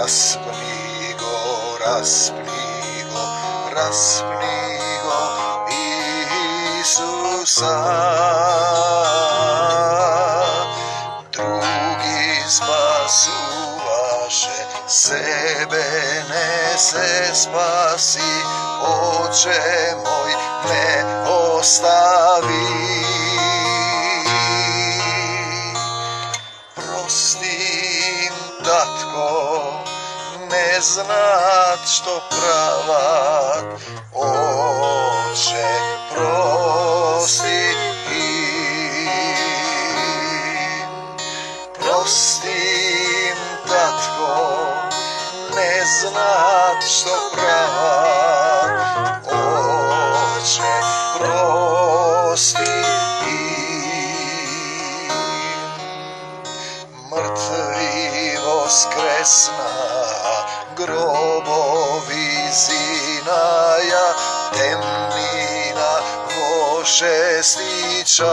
raspni go Isusa. Drugi spasuvaše, sebe ne se spasi, Oče moj ne ostavi. Prostim, tatko, ne znat što pravat, Oče prosti im. Prostim, tatko, ne znat što pravat, Oče prosti im. Mrtvi voskresna, grobovi zinaja, temnina vo šesti čas.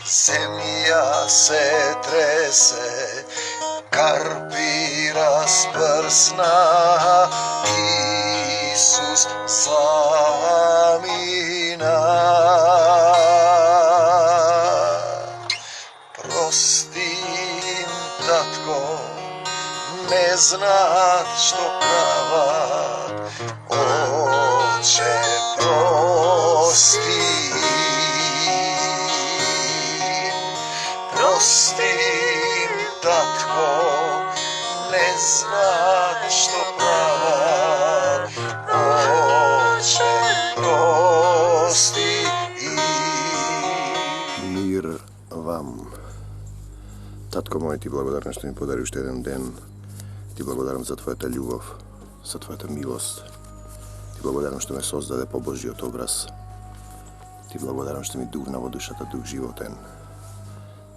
Zemlja se trese, karpi rasprsna, Isus zamina. Prostim, tatko, ne znat što pravat, Oče prosti. Prostim, tatko, ne znat što pravat, Oče prosti im. Mir vam. Tatko moj, ti благодарам što mi podariš jedan den. Ti благодарам za Твоята любов, за Твоята милост. Ти благодарам što me sozдаде по Божиот образ. Ти благодарам što mi дух во душата, дух животен.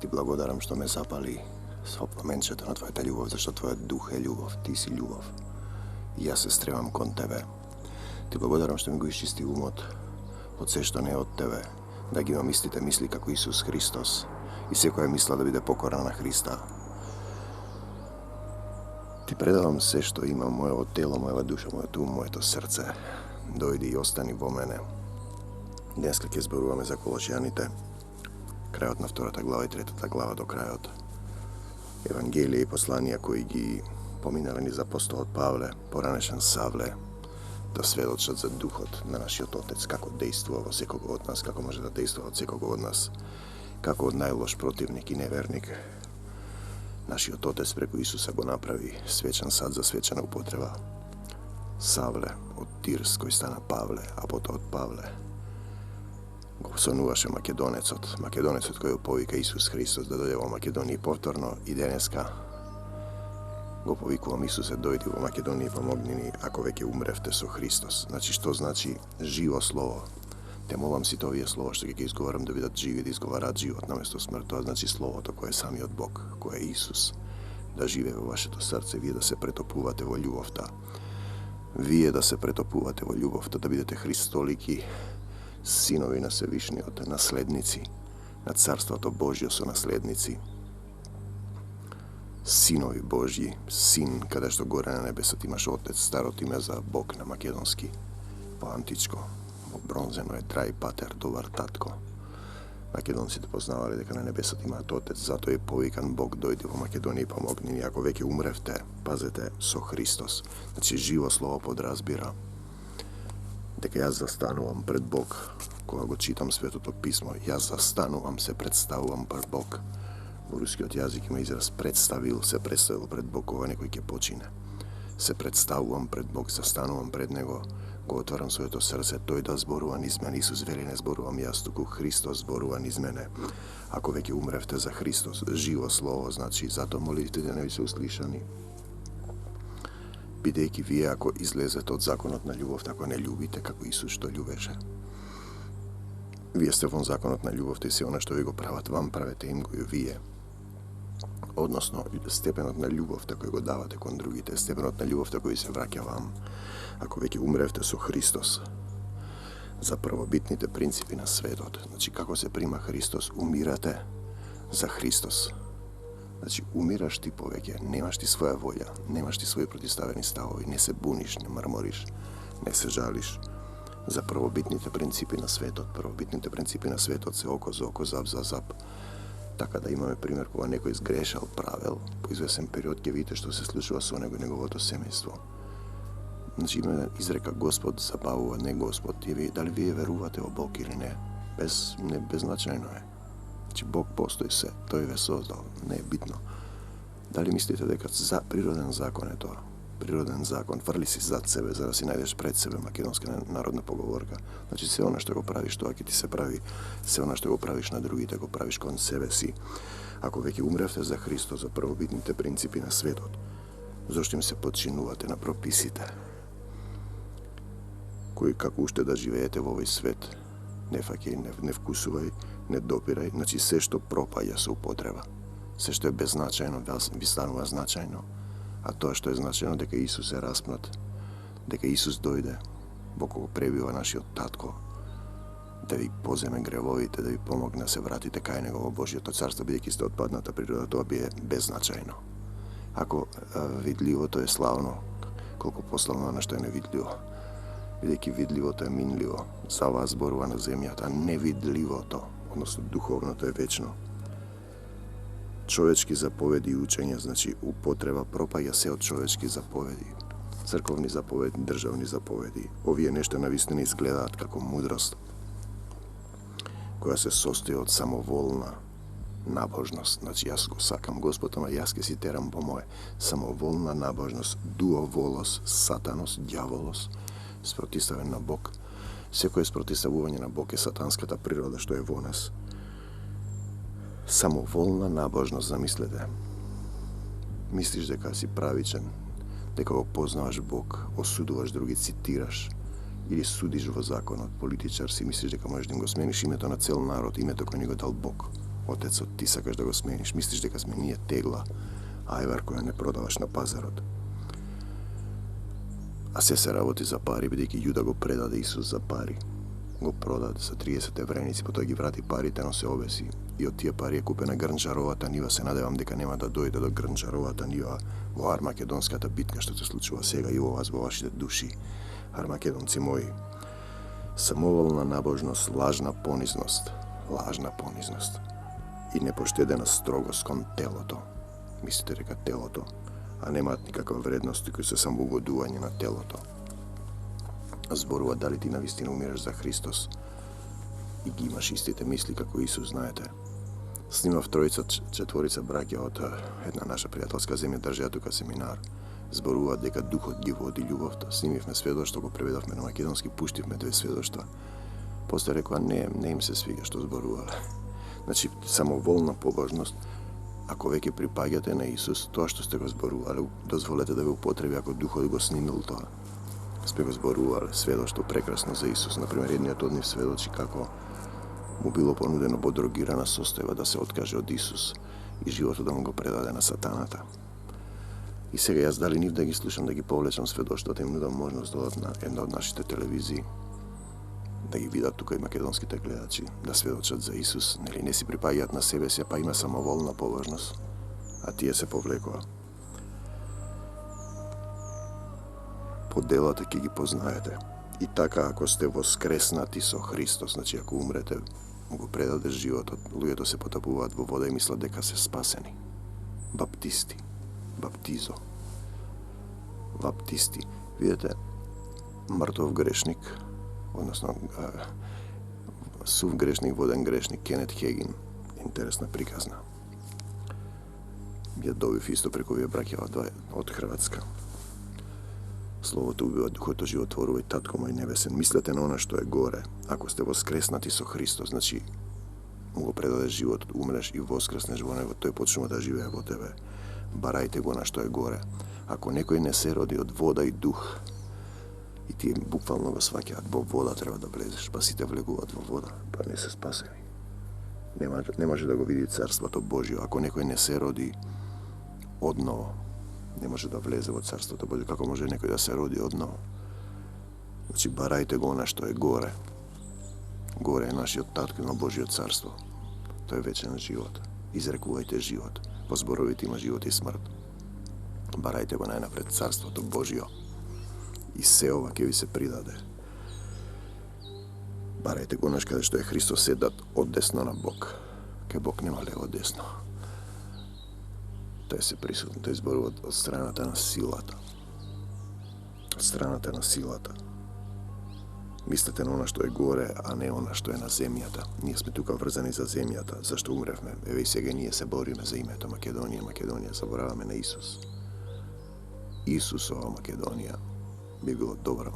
Ти благодарам što me запали со пламенчето на Твоята љубов, зашто Твојот дух е љубов, Ти си љубов. И јас се стремам кон Тебе. Ти благодарам што ми го исчисти умот од се што не е од Тебе, да ги имам истите мисли како Исус Христос и секоја мисла да биде покорна на Христа. Ти предавам се што имам, моето тело, мојава душа, мојот ум, моето срце. Дојди и остани во мене. Денеска ќе зборуваме за Колошјаните, крајот на 2 глава и 3 глава до крајот. Евангелие и посланија кои ги поминале низ апостолот Павле, поранешен Савле, да сведочат за духот на нашиот Отец, како дејствува во секого од нас, како може да дејствува од секого од нас, како од најлош противник и неверник. Нашиот Отец преку Исуса го направи свечен сад за свечена употреба. Савле од Тирс кој стана Павле, а потоа од Павле го сонуваше македонецот кој го повика Исус Христос да дојде во Македонија повторно и денеска го повикувам Исусе, дојди во Македонија и помогни ни ако веќе умревте со Христос. Значи, што значи живо слово? Те молам сите овие слова што ќе изговарам да бидат живи, да изговараат живот наместо смрт. Тоа значи словото кое е самиот Бог, кој е Исус, да живее во вашето срце, вие да се претопувате во љубовта. Вие да се претопувате во љубовта, да бидете Христолики, синови на Севишниот, наследници на Царството Божјо со наследници. Синови Божји, син, каде што горе на небесот имаш Отец, старото име за Бог на македонски, по-античко, во бронзено е Драј Патер, добар татко. Македонците познавале дека на небесот имаат Отец, затоа е повикан Бог, дојди во Македонија и помогни ни, ако веќе умревте, пазете, со Христос. Значи, живо слово подразбира дека јас застанувам пред Бог, кога го читам Светото Писмо, јас застанувам, се представувам пред Бог. Во рускиот јазик има израз представил, се представил пред Бог кога некој ќе почине. Се представувам пред Бог, застанувам пред Него, го отварам своето срце, тој да зборува низ мене. Исус вели, не зборувам јас, туку Христос зборува низ мене. Ако веќе умревте за Христос, живо слово, значи, затоа молитвите да не ви се услишани. Бидејќи вие, ако излезете од законот на љубов, ако не љубите како Исус што љубеше. Вие сте во законот на љубовта и се она што ви го прават вам, правете им го и вие. Односно, степенот на љубовта кој го давате кон другите, степенот на љубовта кој се враќа вам, ако веќе умревте со Христос. За првобитните принципи на светот, значи како се прима Христос, умирате за Христос. Znači, umiraš ti poveke, nemaš ti svoja volja, nemaš ti svoji protistavljeni stavovi, ne se buniš, ne mrmoriš, ne se žališ. Za prvobitnite principi na svetot, prvobitnite principi na svetot se oko za oko, zap za zap. Така да имаме пример кога некој изгрешал правил, по известен период ќе видите што се случува со него и неговото семејство. Значи има изрека Господ забавува, не Господ. И ви, дали вие верувате во Бог или не? Беззначајно е. Значи Бог постои се, тој ве создал, не е битно. Дали мислите дека природен закон е тоа? Природен закон, фрли си зад себе за да си најдеш пред себе, македонска народна поговорка. Значи се она што го правиш, тоа ќе ти се прави, се она што го правиш на другите, го правиш кон себе си. Ако веќе умревте за Христос, за првобитните принципи на светот, зошто им се подчинувате на прописите? Кои како уште да живеете во овој свет, не фаќај, не вкусувај, не допирај, значи се што пропаѓа со употреба, се што е беззначајно, ви станува значајно. А тоа што е значено дека Исус е распнат, дека Исус дојде, во кого пребива нашиот татко, да ви поземе гревовите, да ви помогне да се вратите кај него во Божјото царство, бидејќи сте отпадната природа, тоа би е беззначајно. Ако видливото е славно, колку пославно на што е невидливо, бидејќи видливото е минливо, за вас зборува на земјата, а невидливото, односно духовното е вечно. Човечки заповеди и учења, значи употреба пропаѓа се од човечки заповеди. Црковни заповеди, државни заповеди. Овие нешта навистина изгледаат како мудрост, која се состои од самоволна набожност. Значи јас го сакам Господ, ама јас ке си терам по мое. Самоволна набожност, дуоволос, сатанос, ѓаволос, спротиставен на Бог. Секој спротиставување на Бог е сатанската природа што е во нас. Самоволна набожност, замислете. Мислиш дека си правичен, дека го познаваш Бог, осудуваш други, цитираш или судиш во законот, политичар си, мислиш дека можеш да им го смениш името на цел народ, името кој ни го дал Бог. Отецот, ти сакаш да го смениш, мислиш дека сме ние тегла, ајвар која не продаваш на пазарот. А се работи за пари, бидејќи Јуда го предаде Исус за пари. Го продаде за 30 евреници, потоа ги врати парите, но се обеси. И од тие пари е купена Грнчаровата нива. Се надевам дека нема да дојде до Грнчаровата нива во Армакедонската битка што се случува сега и во вас, во вашите души, армакедонци мои. Самоволна набожност, лажна понизност, и непоштедена строгост кон телото. Мислите дека телото, а немаат никаква вредност, кои се само угодување на телото. Зборува дали ти навистина умираш за Христос и ги имаш истите мисли како Исус, знаете. Снимав тројца, четворица браќа од една наша пријателска земја, држеа тука семинар. Зборува дека духот ги води љубовта. Снимивме сведоштво, го преведовме на македонски, пуштивме 2 сведоштва. После рекоа не им се свига што зборувале. Значи, самоволна побожност, ако веќе припаѓате на Исус, тоа што сте го зборувале, дозволете да го употреби ако духот го снимил тоа. Сме го зборувале сведоштво прекрасно за Исус. Например, едниот од нив сведочи како му било понудено во дрогирана состојба да се откаже од Исус и животот да му го предаде на сатаната. И сега јас дали нив да ги слушам, да ги повлечам сведоштвата, им нудам можност да одат на една од нашите телевизии, да ги видат тука и македонските гледачи, да сведочат за Исус, нели не си припаѓаат на себе си, па има самоволна побожност, а тие се повлекува. По делата ќе ги познаете. И така, ако сте воскреснати со Христос, значи ако умрете, му го предадеш животот, луѓето се потапуваат во вода и мислат дека се спасени. Баптисти. Баптизо. Баптисти. Видете, мртов грешник, односно сув грешник, воден грешник, Кенет Хегин. Интересна приказна. Ја добив исто преку овие браќа од Хрватска. Словото убива, духото животворува и татко мој небесен. Мислете на она што е горе. Ако сте воскреснати со Христос, значи му го предадеш животот, умреш и воскреснеш во него, тој почнува да живее во тебе. Барајте го на што е горе. Ако некој не се роди од вода и дух, и тие буквално го сваќаат, во вода треба да влезеш, па сите влегуваат во вода, па не се спасени. Не може да го види Царството Божјо. Ако некој не се роди одново, не може да влезе во Царството Божјо. Како може некој да се роди одново? Значи, барајте го на што е горе. Горе е нашиот татко на Божјиот Царство. Тој е вечен живот. Изрекувајте живот. по зборовите има живот и смрт. Барајте го најнапред Царството Божио и се ова ќе ви се придаде. Барајте го онаш каде што е Христос седат од десно на Бог. Ке Бог нема лево десно. Тој се присутен, тој зборува од страната на силата. Од страната на силата. Мислете на она што е горе, а не она што е на земјата. Ние сме тука врзани за земјата, зашто умревме. Еве и сега ние се бориме за името Македонија. Македонија, забораваме на Исус. Исусова Македонија би било добра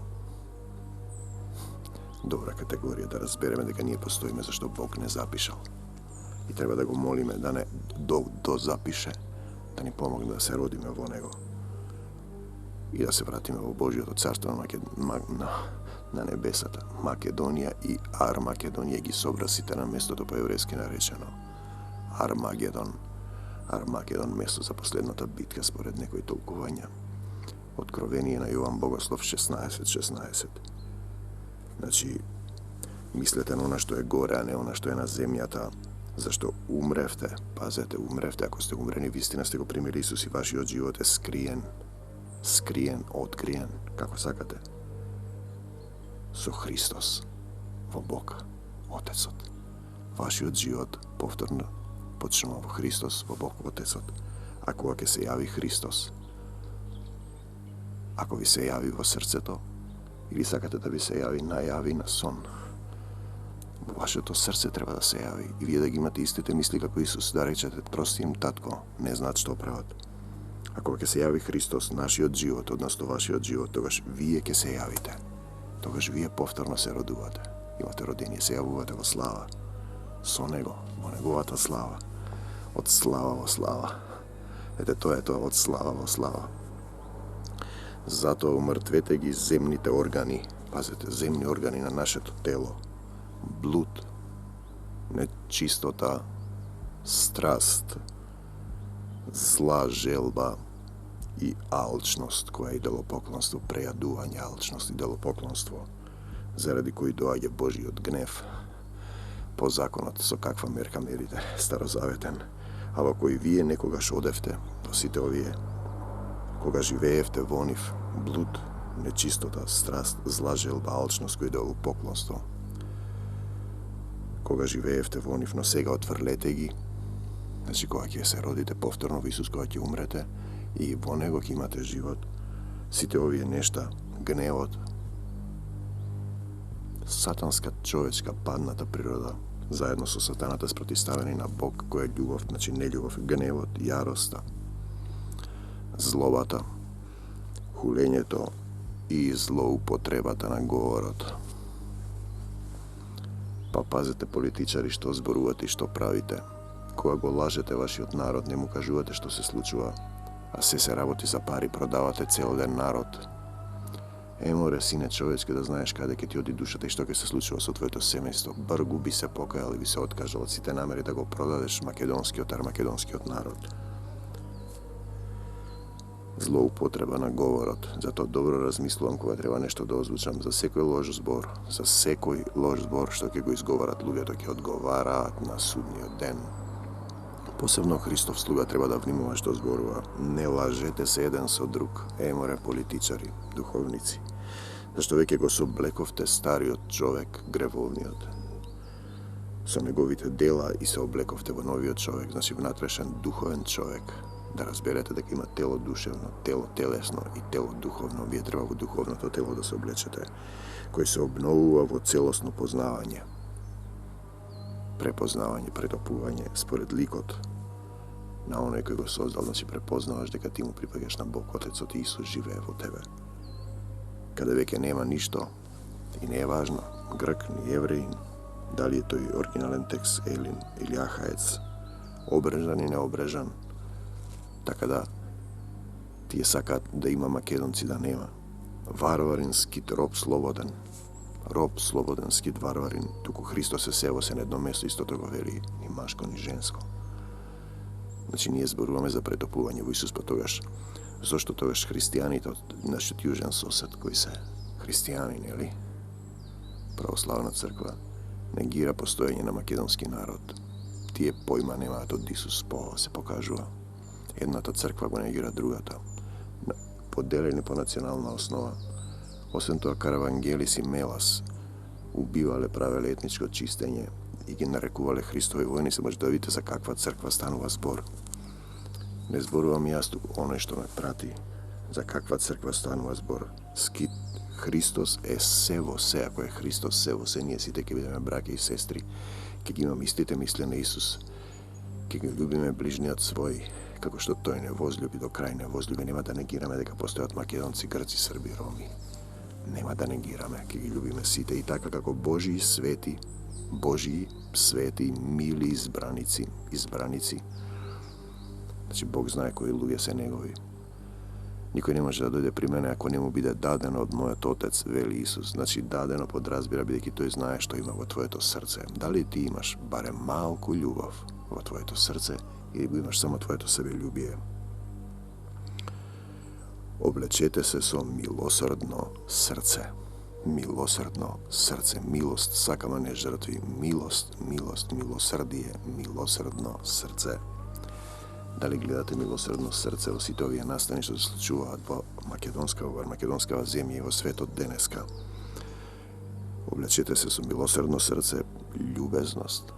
категорија да разбереме дека ние постоиме зашто Бог не запишал. И треба да го молиме да не запише, да ни помогне да се родиме во Него и да се вратиме во Божиото царство на небесата. Македонија и Армакедонија ги собра сите на местото по еврејски наречено Армагедон. Армагедон, место за последната битка според некои толкувања. Откровение на Јован Богослов 16:16. Значи, мислете на она што е горе, а не она што е на земјата, зашто умревте. Пазете, умревте. Ако сте умрени, вистина сте го примили Исус и вашиот живот е скриен, откриен, како сакате, со Христос во Бог, Отецот. Вашиот живот повторно почнува во Христос, во Бог, Отецот. А кога ќе се јави Христос, ако ви се јави во срцето, или сакате да ви се јави најави на сон, во вашето срце треба да се јави и вие да ги имате истите мисли како Исус, да речете: прости им, татко, не знаат што прават. А кога ќе се јави Христос, нашиот живот, односно вашиот живот, тогаш вие ќе се јавите. Тогаш вие повторно се родувате. Имате родение, се јавувате во слава. Со Него, во Неговата слава. Од слава во слава. Ете, тоа е тоа, од слава во слава. Затоа умртвете ги земните органи. Пазете, земни органи на нашето тело. Блуд, нечистота, страст, зла желба и алчност, која е идолопоклонство, прејадување, алчност и идолопоклонство, заради кои доаѓа Божиот гнев по законот со каква мерка мерите, старозаветен, а во кој вие некогаш одевте, во сите овие, кога живеевте во нив, блуд, нечистота, страст, зла желба, алчност, кој идолопоклонство, кога живеевте во нив, но сега отврлете ги. Значи, кога ќе се родите повторно во Исус, кога ќе умрете и во Него ќе имате живот, сите овие нешта, гневот, сатанска, човечка, падната природа, заедно со сатаната спротиставени на Бог, кој е љубов, значи нељубов, гневот, јароста, злобата, хулењето и злоупотребата на говорот. Па пазете, политичари, што зборувате и што правите. Кога го лажете вашиот народ, не му кажувате што се случува, а се работи за пари, продавате цел ден народ. Море, сине човечке, да знаеш каде ќе ти оди душата и што ќе се случува со твоето семејство. Бргу би се покајал и би се откажал од сите намери да го продадеш армакедонскиот народ. Злоупотреба на говорот. Затоа добро размислувам кога треба нешто да озвучам. За секој лош збор што ќе го изговарат луѓето, ќе одговараат на судниот ден. Посебно Христов слуга треба да внимава што зборува. Не лажете се еден со друг. Море, политичари, духовници. Зашто веќе го соблековте стариот човек, гревовниот, со неговите дела и се облековте во новиот човек, значи внатрешен духовен човек. Да разберете дека има тело душевно, тело телесно и тело духовно. Вие треба во духовното тело да се облечете, кој се обновува во целосно познавање, препознавање, претопување според ликот на оној кој го создал. Значи препознаваш дека ти му припаѓаш на Бог, Отецот и Исус живее во тебе. Каде веќе нема ништо и не е важно грк ни евреин, дали е тој оригинален текст елин или ахаец, обрежан и необрежан. Така да, тие сакаат да има македонци, да нема. Варварин, скит, роб слободен, скит, варварин, туку Христос се во се на едно место, истото го вели ни машко, ни женско. Значи, ние зборуваме за претопување во Исус, па тогаш, зошто тогаш христијаните од нашиот јужен сосед, кои се христијани, нели? Православна црква негира постоење на македонски народ. Тие појма немаат од Исус, се покажува. Едната црква го негира другата. Поделени по национална основа. Освен тоа, Каравангелис и Мелас убивале, правеле етничко чистење и ги нарекувале Христови војници. Може да видите за каква црква станува збор. Не зборувам јас туку, оној што ме прати, за каква црква станува збор. Скит, Христос е се во се, ако е Христос се во се, ние сите ќе бидеме браќа и сестри, ќе ги имаме истите мисли на Исус, ќе ги љубиме ближниот свој, како што тој не возлюби до крај не возлюби. Нема да негираме дека постојат македонци, грци, срби, роми. Нема да негираме, ќе ги љубиме сите и така како Божии свети, мили избраници. Значи Бог знае кои луѓе се негови. Никој не може да дојде при мене ако не му биде дадено од мојот Отец, вели Исус. Значи дадено подразбира бидејќи тој знае што има во твоето срце. Дали ти имаш барем малку љубов во твоето срце или го имаш само твоето себељубие? Облечете се со милосрдно срце. Милосрдно срце. Милост сакаме, не жртви. Милост, милосрдие, милосрдно срце. Дали гледате милосрдно срце во сите овие настани што се случуваат во македонскава земја и во светот денеска? Облечете се со милосрдно срце, љубезност,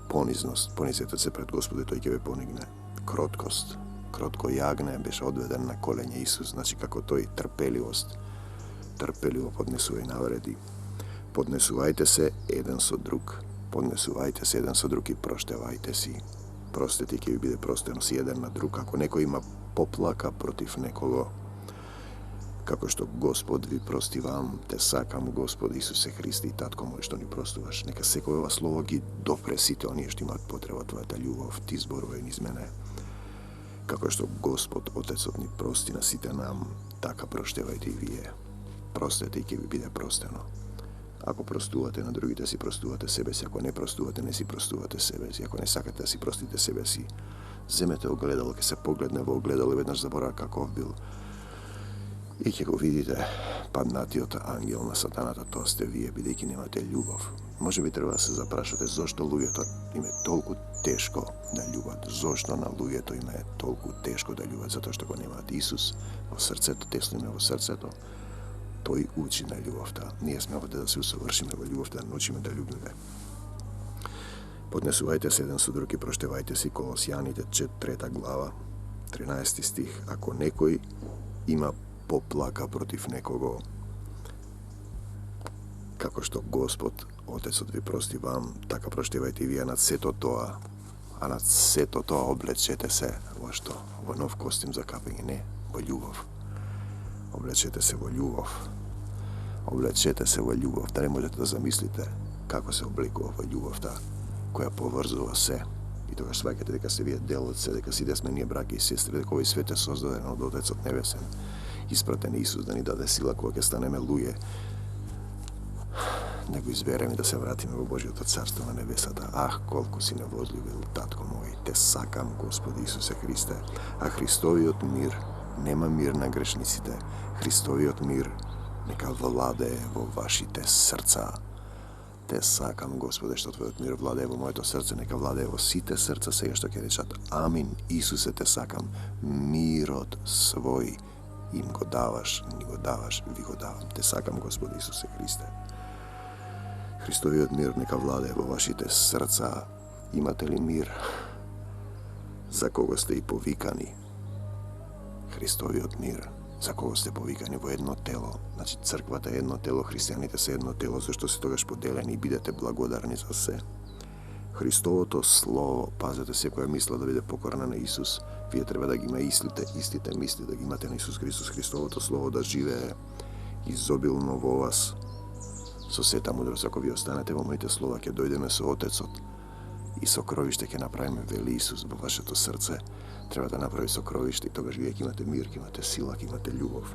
понизност. Понизете се пред Господи, тој ќе ве понигне. Кроткост. Кротко јагне беше одведен на колење Исус, значи како тој трпеливо поднесува и навреди. Поднесувајте се еден со друг и проштевајте си. Простете, ќе ви биде простено си еден на друг. Ако некој има поплака против некого, како што Господ ви прости вам, те сакам, Господ Исусе Христе и Татко мој што ни простуваш. Нека секој ова слово ги допре сите оние што имаат потреба твојата љубов, ти зборувај низ мене. Како што Господ Отецот ни прости на сите нам, така проштевајте и вие. Простете и ќе ви биде простено. Ако простувате на другите, си простувате себе си. Ако не простувате, не си простувате себе си. Ако не сакате да си простите себе си, земете огледало, ќе се погледне во огледало и веднаш заборава каков бил. И ќе го видите паднатиот ангел на сатаната, тоа сте вие, бидејќи немате љубов. Може би треба да се запрашате зошто луѓето им е толку тешко да љубат. Зошто на луѓето им е толку тешко да љубат? Затоа што го немаат Исус во срцето, тесно им е во срцето. Тој учи на љубовта. Ние сме овде да се усовршиме во љубовта, да научиме да љубиме. Поднесувајте се еден со друг и проштевајте си. Колосјаните 3 глава, 13 стих. Ако некој има поплака против некого, како што Господ Отецот ви прости вам, така проштевајте и вие над сето тоа. А над сето тоа облечете се во што? Во нов костим за капење, не, во љубов. Облечете се во љубов. Дали можете да замислите како се облекува во љубовта која поврзува се? И тогаш сваќате дека се вие дел од се, дека сите сме ние браќа и сестри, дека овој свет е создаден од Отецот Небесен. Испратен Исус да ни даде сила кога ќе станеме луѓе, да го избереме да се вратиме во Божјото царство на небесата. Ах, колку си не возлюбил, Татко мој, те сакам, Господи Исусе Христе. А Христовиот мир, нема мир на грешниците, Христовиот мир нека владее во вашите срца. Те сакам, Господе, што Твојот мир владее во моето срце, нека владее во сите срца сега што ќе речат Амин. Исусе, те сакам, мирот свој им го даваш, ни го даваш, ви го давам. Те сакам, Господи Исусе Христе. Христовиот мир нека владее во вашите срца. Имате ли мир за кого сте и повикани? Христовиот мир за кого сте повикани во едно тело. Значи црквата е едно тело, христијаните се едно тело, зашто се тогаш поделени и бидете благодарни за се. Христовото слово, пазете секоја мисла да биде покорна на Исус. Вие треба да ги мислите истите мисли, да ги имате на Исус Христос. Христовото слово да живее изобилно во вас. Со сета мудрост, ако ви останете во моите слова, ќе дојдеме со Отецот и сокровиште ќе направиме, вели Исус, во вашето срце. Треба да направи сокровиште и тогаш вие ќе имате мир, ќе имате сила, ќе имате љубов.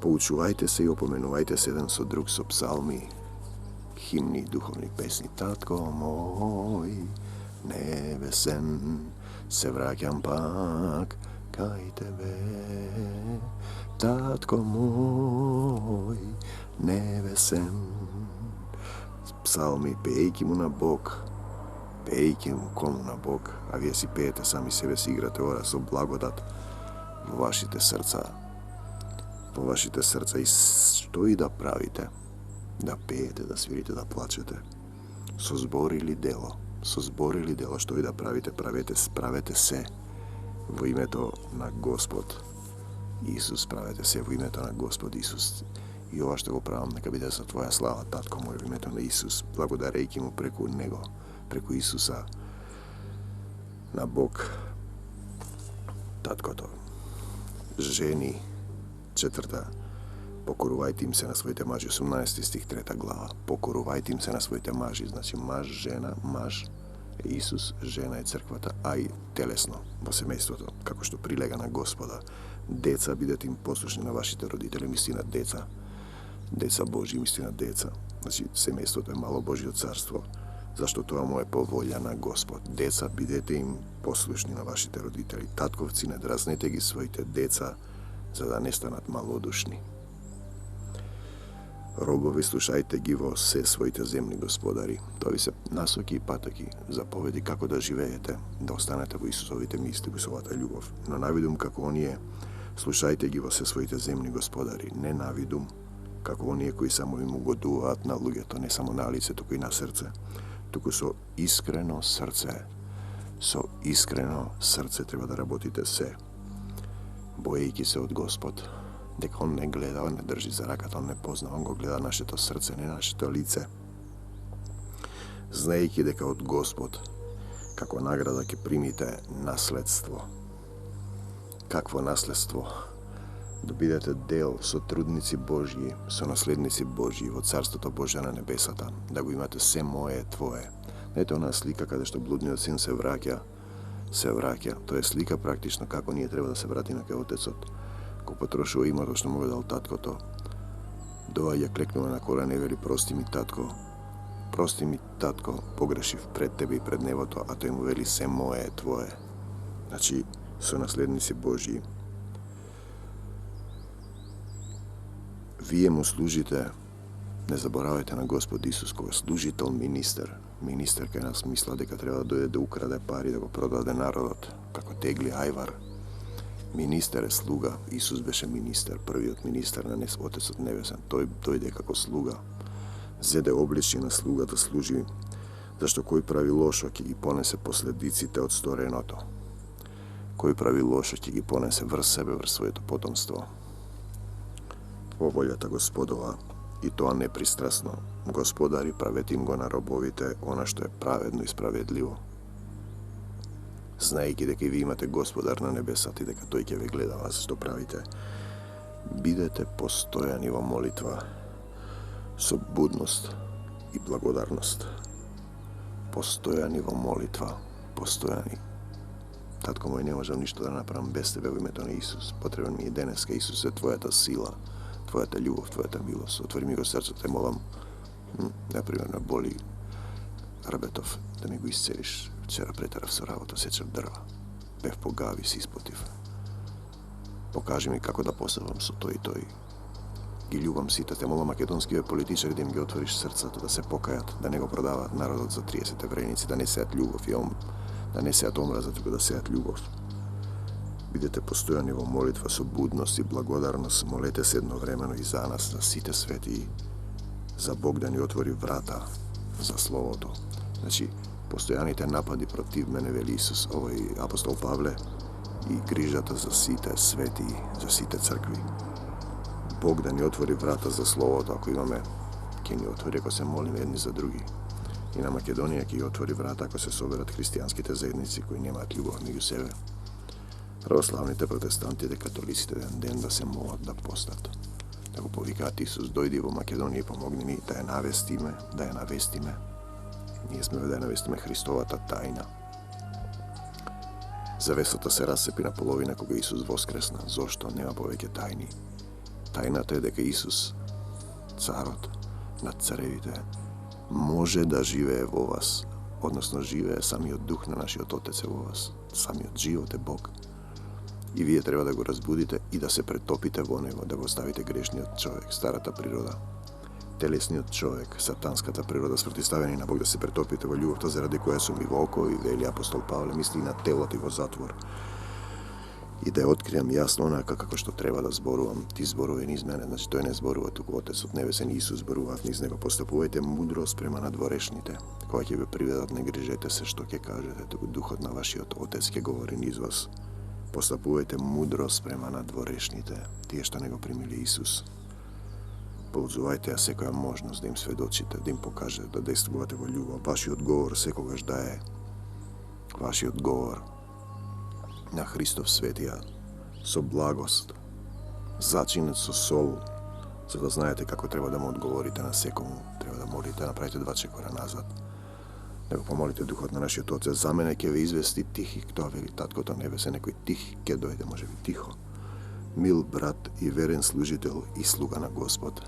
Поучувајте се и опоменувајте се еден со друг со псалми, химни, духовни песни. Татко мој небесен, се враќам пак кај тебе. Татко мој небесен. Псалми, пејки му на Бог, Pejte mu konu na bok, a vие si pijete, sami sebe si igrate ora so blagodat vo vašite srca i što i da pravite, da pijete, da svirite, da plačete, so zborili delo, što i da pravite, pravete se vo ime to na Gospod Isus, pravete se vo ime to na Gospod Isus. I ova što go pravam, neka bude sa tvoja slava, Tatko moj, vo ime to na Isus, blagodarejki mu preko Isusa na Bog. Tatko to. Ženi, 4. Pokoruvajte im se na svojite maži, 18. stih 3. glava. Pokoruvajte im se na svojite maži, znači maž, žena, maž, Isus, žena je crkvata, a i telesno, vo semejstvoto, kako što prilega na Gospoda. Deca, budete im poslušni na vašite roditelje, misli na deca Božji, misli na deca. Znači, semejstvoto je malo Božje carstvo, zašto to mu je povolja na Gospod. Deca, budete im poslušni na vašite roditelji. Tatkovci, ne draznete gi svojite deca, za da ne stanat malodušni. Robovi, slušajte gi vo se svojite zemlji gospodari. To vi se nasoki i patoki zapovedi kako da živejete, da ostanete vo Isusovite misli, Isusovata ljubov. No navidum kako on je, slušajte gi vo se svojite zemlji gospodari. Ne navidum kako on je koji samo im ugoduvat na luge, to ne samo na lice, tuko i na srce. Tuko so iskreno srce treba da rabotite se. Bojejki se od Gospod. Dek on ne gleda, on ne drži za rakat, on ne pozna, on go gleda naše to srce, ne naše to lice. Znajki deka od Gospod, kako nagrada ki primite nasledstvo. Kakvo nasledstvo? Da budete del, so trudnici Božji, so naslednici Božji, vo carstото Božja na nebesata, da go imate sve moje, tvoje. Ето ona slika kada što bludniот sin se vraća. To je slika praktično kako nije treba da se vrati na Otecot. Ko potrošio imalo što mu dal tatko to. Doađa kleknula na kolena i veli prosti mi tatko, pogrešiv pred tebi i pred nevoto, a to im veli sve moje, tvoje. Znači, su naslednici Božji. Vije mu služite, ne zaboravajte na Gospod Isus, koji je služitelj, minister kaj nas misla deka treba da dojde da ukrade pari, da go prodade narodot, kako tegli ajvar. Minister je sluga, Isus beše minister, prvi od minister na Otec od nebesan, to ide kako sluga. Zede obliči na sluga da služi, zašto koji pravi lošo ki gi ponese posledici te od storenoto. Koji pravi lošo ki gi ponese vrš sebe, vrš svojeto potomstvo. Povoljata Gospodova, i to nepristrasno. Gospodari, pravetim go narobovite ona što je pravedno i spravedljivo. Znajki deka i vi imate Gospodar na nebesati, deka to i ke ve gleda vas što pravite. Bidete postojani vo molitva, so budnost i blagodarnost. Postojani vo molitva, postojani. Tatko moj, ne možem ništa da napravim bez tebe, u ime to na Isus. Potreban mi je deneska, Isuse, tvoja ta sila, tvoja ta ljubav, tvoja ta milost. Otvori mi go srce, te molam. Naprimjer, me boli Rbetov, da mi go isceliš. Včera pretarav sa работа, сечав drva. Бев по гави, си испотив. Покажи ми како да посебам со тој и тој. Ги љубам сите, те молам македонскиве политичари да им ги отвориш срцето, да се покајат, да не го продаваат народот за 30 еврејници, да не сеат љубов и да не сеат омраза, туку да сеат љубов. Бидете постојани во молитва со будност и благодарност, молете се едновремено и за нас, за сите свети, за Бог да ни отвори врата за Словото. Значи, постојаните напади против мене, вели Исус, овој апостол Павле, и грижата за сите свети, за сите цркви. Бог да ни отвори врата за Словото, ако имаме, ќе ни отвори ако се молиме едни за други. И на Македонија ќе отвори врата ако се соберат христијанските заедници кои немаат љубов меѓу себе. Православните, протестанти, католиците ден да се молат, да постат. Да го повикаат Исус, дојди во Македонија и помогни ни да ја навестиме. Ние сме да ја навестиме Христовата тајна. Завесата се расцепи на половина кога Исус воскресна. Зошто? Нема повеќе тајни. Тајната е дека Исус, царот над царевите, може да живее во вас, односно живее самиот дух на нашиот Отец е во вас. Самиот живот е Бог. И вие треба да го разбудите и да се претопите во него, да го оставите грешниот човек, старата природа. телесниот човек, сатанската природа спротивставени на Бог да се претопите во љубовта заради која сум и во око, и вели апостол Павле, мисли на телото и во затвор. И да ја откријам јасно онака како што треба да зборувам. Ти зборувај низ мене, значи тој не зборува туку Отецот Небесен, Исус зборуваат низ него. Постапувајте мудро спрема надворешните. Кога ќе ве приведат, не грижете се што ќе кажете, туку духот на вашиот Отец ќе говори низ вас. Постапувајте мудро спрема надворешните, тие што не го примиле Исус. Ползувајте ја секоја можност да им сведочите, да им покажете да действувате во љубов. Вашиот говор секогаш да е вашиот говор на Христов светија, со благост, зачинет со сол, за да знаете како треба да му одговорите на секому. Треба да молите, направите 2 чекора назад. Да го помолите Духот на нашиот Отец. За мене ќе ве извести Тихи, тоа вели Таткото Небесен, некој Тих ќе дојде, можеби тихо. Мил брат и верен служител и слуга на Господ.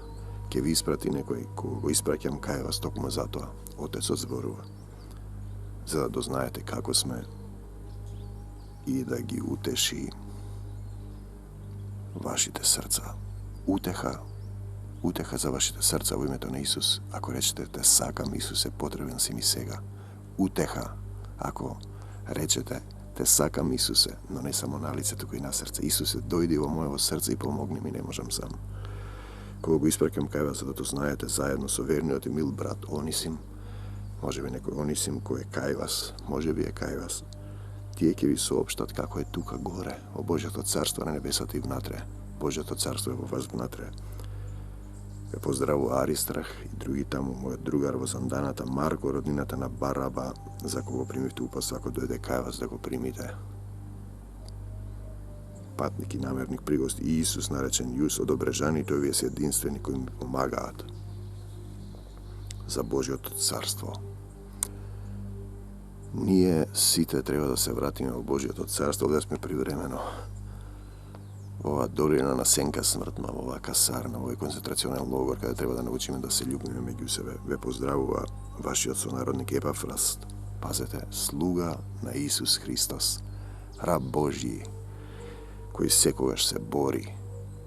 Ќе ви испрати некој кога го испраќам кај вас токму затоа. Отецот зборува. За да дознаете како сме и да ги утеши вашите срца. Утеха за вашите срца во името на Исус. Ако речете те сакам, Исусе, потребен си ми сега. Утеха ако речете те сакам, Исусе, но не само на лице, туку и на срце. Исусе, дојди во моето срце и помогни ми, не можам сам. Кога го испраќам кај вас, за да то знаете заедно со верниот и мил брат Онисим, можеби некој Онисим кој е кај вас, можеби е кај вас, тие ќе ви соопштат како е тука горе, во Божјото царство на небесата и внатре. Божјото царство е во вас внатре. Ве поздравува Аристрах и други таму, мојот другар во Занданата, Марко, роднината на Бараба, за кого примивте упатство, ако дојде кај вас да го примите. Патник и намерник пригост и Исус, наречен Јус од Обрежани, тој вие се единствени кои ми помагаат за Божјото царство. Ние сите треба да се вратиме во Божјото царство, овде сме привремено. Во оваа долина на сенка смртна, во оваа касарна, во овој концентрационен логор, каде треба да научиме да се љубиме меѓу себе. Ве поздравува вашиот сонародник Епафраст. Пазете, слуга на Исус Христос, раб Божји, кој секогаш се бори,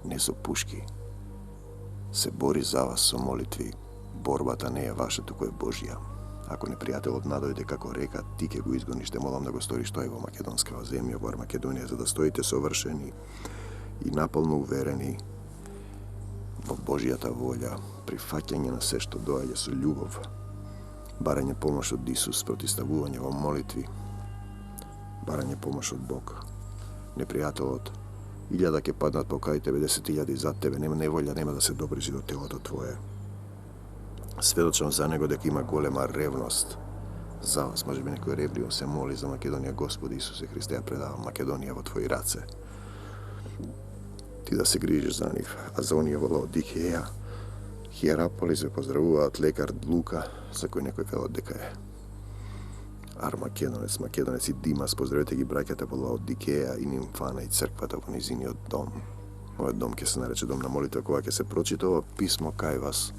не со пушки, се бори за вас со молитви. Борбата не е ваша, туку е Божја. Ако непријателот надојде како река, ти ќе го изгониш, те молам да го сториш тоа и во македонскава земја, во Армакедонија, за да стоите совршени и наполно уверени во Божјата волја, прифаќање на се што доаѓа со љубов, барање помош од Исус, протиставување во молитви, барање помош од Бог. Непријателот, 1000 ќе паднат покрај тебе, 10.000 зад тебе, нема неволја, нема да се доближи до телото твое. Сведочам за него дека има голема ревност за вас. Можеби некој ревливо се моли за Македонија. Господи Исусе Христе, ја предавам Македонија во твои раце. Ти да се грижиш за нив. А за оние во Лаодикеја, Хиераполис ве поздравуваат лекар Лука, за кој некој велат дека е Армакедонец, Македонец и Димас. Поздравете ги браќата во Лаодикеја и Нимфана и црквата во низиниот дом. Мојот дом ќе се нарече дом на молитва. Кога ќе се прочита ова писмо кај вас,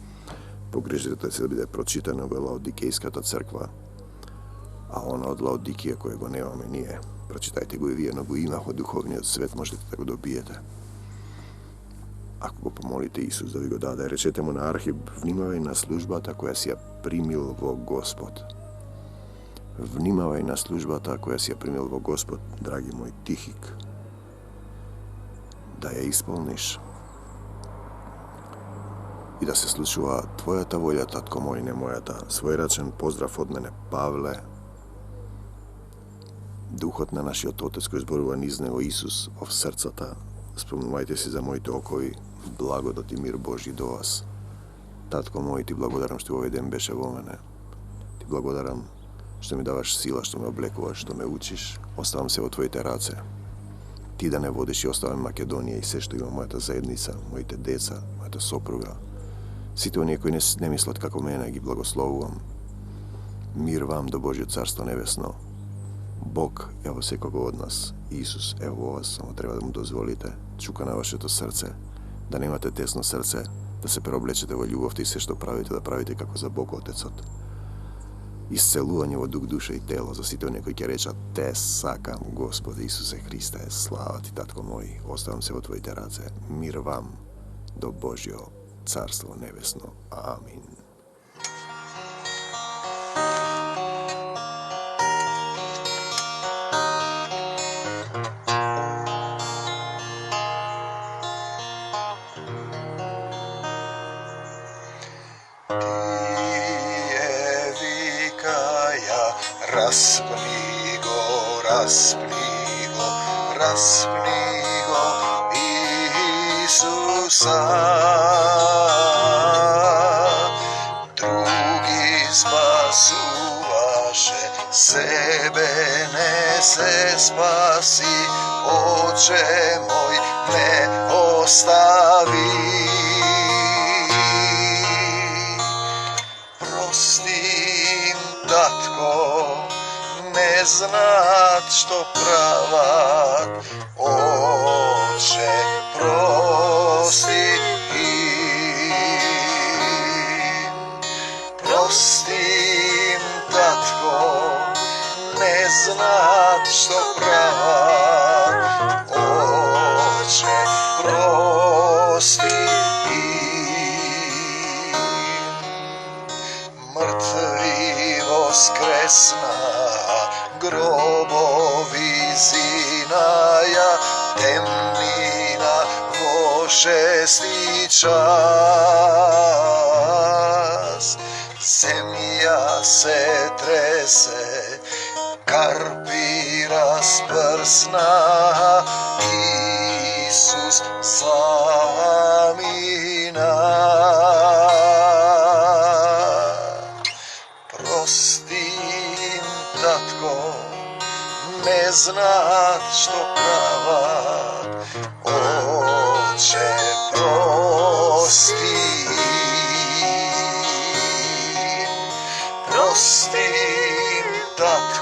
погрижете се да биде прочитано во Лаодикејската црква, а она од Лаодикија кој го немаме ние. Прочитајте го и вие, но го има во духовниот свет, можете да го добиете. Ако го помолите Исус да ви го даде, речете му на Архип, внимавај на службата која си ја примил во Господ. Внимавај на службата која си ја примил во Господ, драги мој Тихик, да ја исполниш и да се случува твојата волја, татко мој, не мојата. Својрачен поздрав од мене, Павле, Духот на нашиот Отец кој зборува низ него Исус во срцата. Спомнувајте си за моите окови, благодат и мир Божји до вас. Татко мој, ти благодарам што овој ден беше во мене. Ти благодарам што ми даваш сила, што ме облекуваш, што ме учиш. Оставам се во твоите раце. Ти да не водиш и оставам Македонија и се што има мојата заедница, моите деца, мојата сопруга. Сите оние кои не мислат како мене, ги благословувам. Мир вам до Божјо царство небесно. Бог е во секого од нас. Исус е во вас, само треба да му дозволите. Чука на вашето срце, да немате тесно срце, да се преоблечете во љубовта и се што правите, да правите како за Бог Отецот. Исцелување во дух, душа и тело за сите оние кои ќе речат те сакам, Господи Исусе Христе, слава ти, татко мој, оставам се во твоите раце. Мир вам до Божјо carstvo nebesno. Amin. Raspni go, raspni go, raspni go, Isusa. Drugi spasuvaše, sebe ne se spasi, Oče moj ne ostavi. Prostim, tatko, ne znat što pravat, Oče, prosti im. Prostim, tatko, ne znat što pravat, Oče, prosti im. Mrtvi voskresna, grobovi zinaja, temnina vo šesti čas. Zemlja se trese, karpi rasprsna, Isus zamina. Prostim, tatko, ne znat što pravat, Oče, prosti. Prostim, tatko,